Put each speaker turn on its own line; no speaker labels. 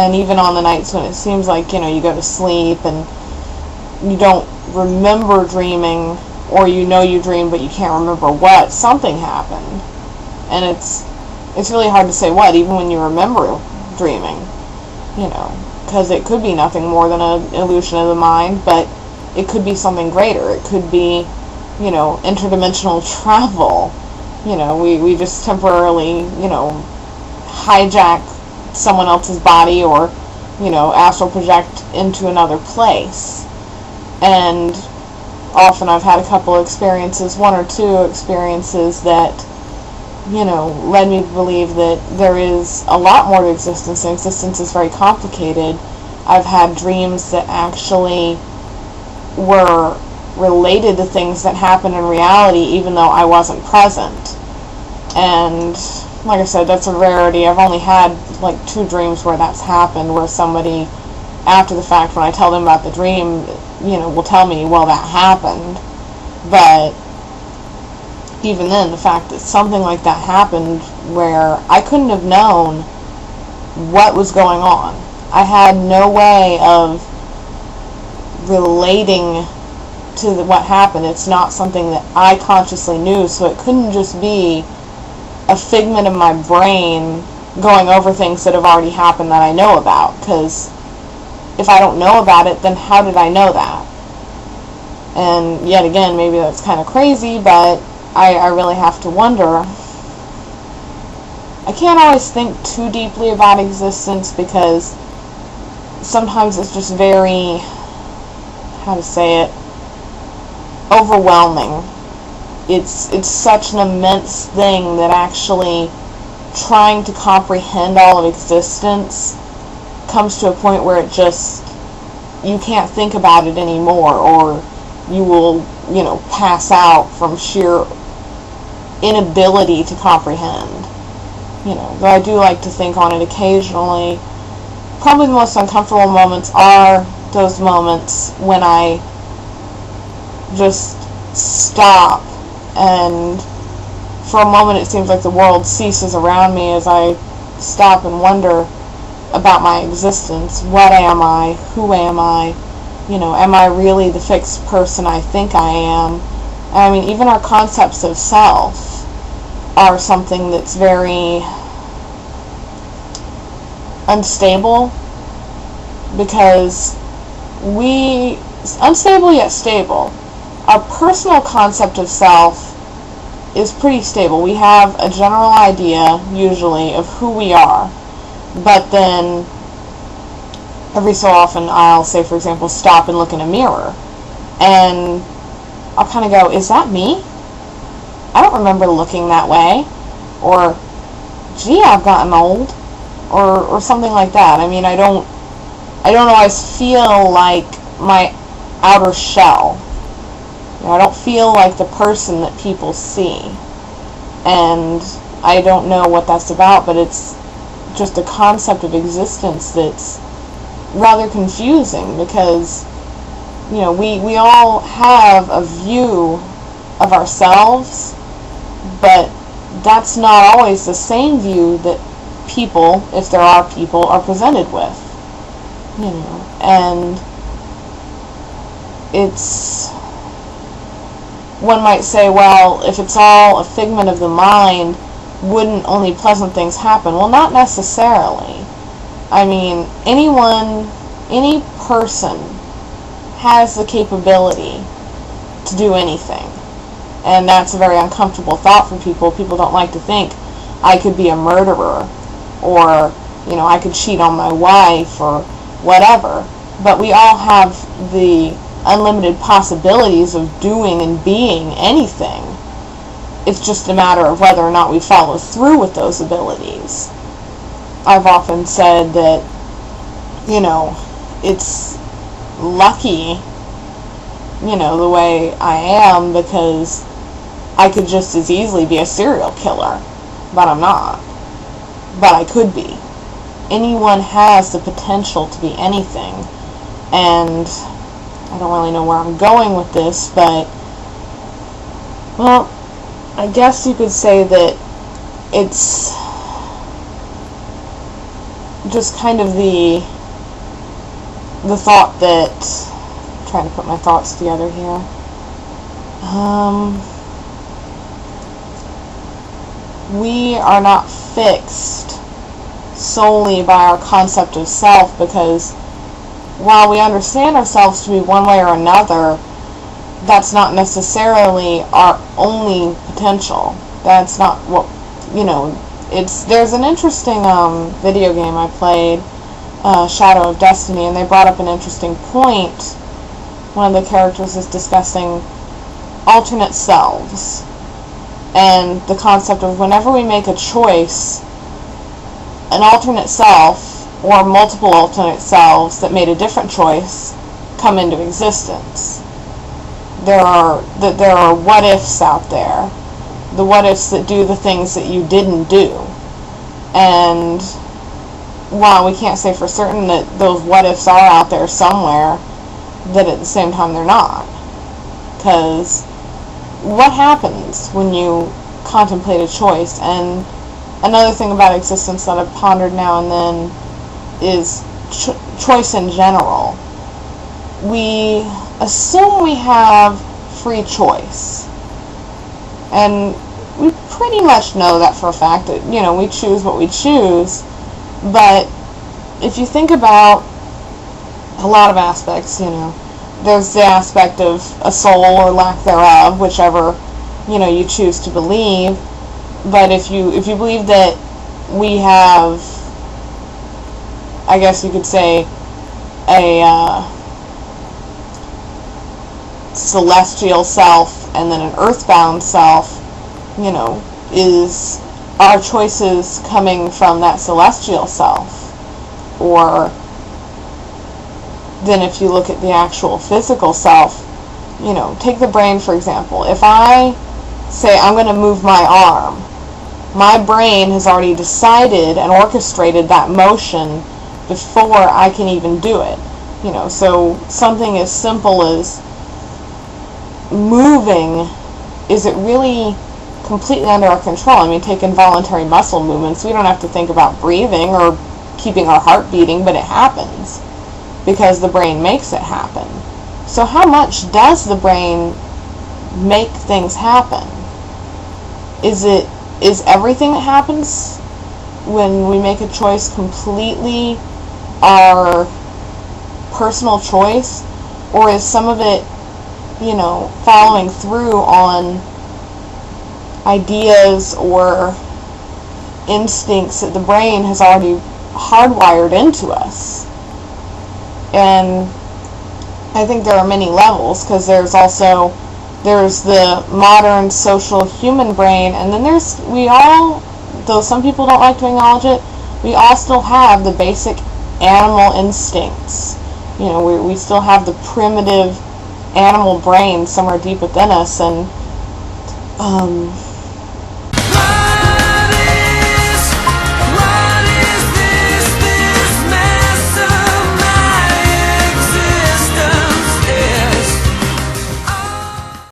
And even on the nights when it seems like, you go to sleep and you don't remember dreaming, or you dreamed but you can't remember what, something happened. And it's really hard to say what, even when you remember dreaming, because it could be nothing more than an illusion of the mind, but it could be something greater. It could be, interdimensional travel. We just temporarily, hijack someone else's body, or, astral project into another place. And often I've had a couple of experiences, one or two experiences that, led me to believe that there is a lot more to existence, and existence is very complicated. I've had dreams that actually were related to things that happened in reality, even though I wasn't present. And like I said, that's a rarity. I've only had like 2 dreams where that's happened, where somebody, after the fact, when I tell them about the dream, will tell me, well, that happened. But even then, the fact that something like that happened where I couldn't have known what was going on. I had no way of relating to what happened. It's not something that I consciously knew, so it couldn't just be a figment of my brain going over things that have already happened that I know about, because if I don't know about it, then how did I know that? And yet again, maybe that's kind of crazy, but I really have to wonder. I can't always think too deeply about existence, because sometimes it's just very, how to say it, overwhelming. It's such an immense thing that actually trying to comprehend all of existence comes to a point where it just, you can't think about it anymore, or you will, pass out from sheer inability to comprehend. Though I do like to think on it occasionally. Probably the most uncomfortable moments are those moments when I just stop, and for a moment it seems like the world ceases around me as I stop and wonder about my existence. What am I? Who am I? Am I really the fixed person I think I am? I mean, even our concepts of self are something that's very unstable, because unstable yet stable. Our personal concept of self is pretty stable. We have a general idea, usually, of who we are, but then every so often I'll say, for example, stop and look in a mirror, and I'll kind of go, is that me? I don't remember looking that way. Or, gee, I've gotten old. Or something like that. I mean, I don't always feel like my outer shell. I don't feel like the person that people see. And I don't know what that's about, but it's just a concept of existence that's rather confusing, because we all have a view of ourselves, but that's not always the same view that people, if there are people, are presented with. And it's, one might say, well, if it's all a figment of the mind, wouldn't only pleasant things happen? Well, not necessarily. I mean, any person has the capability to do anything. And that's a very uncomfortable thought for people. People don't like to think, I could be a murderer, or, I could cheat on my wife, or whatever. But we all have the unlimited possibilities of doing and being anything. It's just a matter of whether or not we follow through with those abilities. I've often said that, it's lucky, the way I am, because I could just as easily be a serial killer, but I'm not. But I could be. Anyone has the potential to be anything, and I don't really know where I'm going with this, but, well, I guess you could say that it's just kind of the thought that, I'm trying to put my thoughts together here. We are not fixed solely by our concept of self, because while we understand ourselves to be one way or another, that's not necessarily our only potential. That's not what, there's an interesting video game I played, Shadow of Destiny, and they brought up an interesting point. One of the characters is discussing alternate selves, and the concept of whenever we make a choice, an alternate self or multiple alternate selves that made a different choice come into existence. There are what ifs out there, the what ifs that do the things that you didn't do, and while we can't say for certain that those what ifs are out there somewhere, that at the same time they're not. Because what happens when you contemplate a choice? And another thing about existence that I've pondered now and then is choice in general. We assume we have free choice, and we pretty much know that for a fact that, we choose what we choose. But if you think about a lot of aspects, there's the aspect of a soul or lack thereof, whichever you choose to believe. But if you believe that we have, I guess you could say, a celestial self and then an earthbound self, is our choices coming from that celestial self? Or then if you look at the actual physical self, take the brain for example. If I say I'm going to move my arm, my brain has already decided and orchestrated that motion before I can even do it. So something as simple as moving, is it really completely under our control? I mean, take involuntary muscle movements. We don't have to think about breathing or keeping our heart beating, but it happens because the brain makes it happen. So how much does the brain make things happen? Is everything that happens when we make a choice completely our personal choice, or is some of it, following through on ideas or instincts that the brain has already hardwired into us? And I think there are many levels, because there's the modern social human brain, and then we all, though some people don't like to acknowledge it, we all still have the basic animal instincts. We still have the primitive animal brain somewhere deep within us, and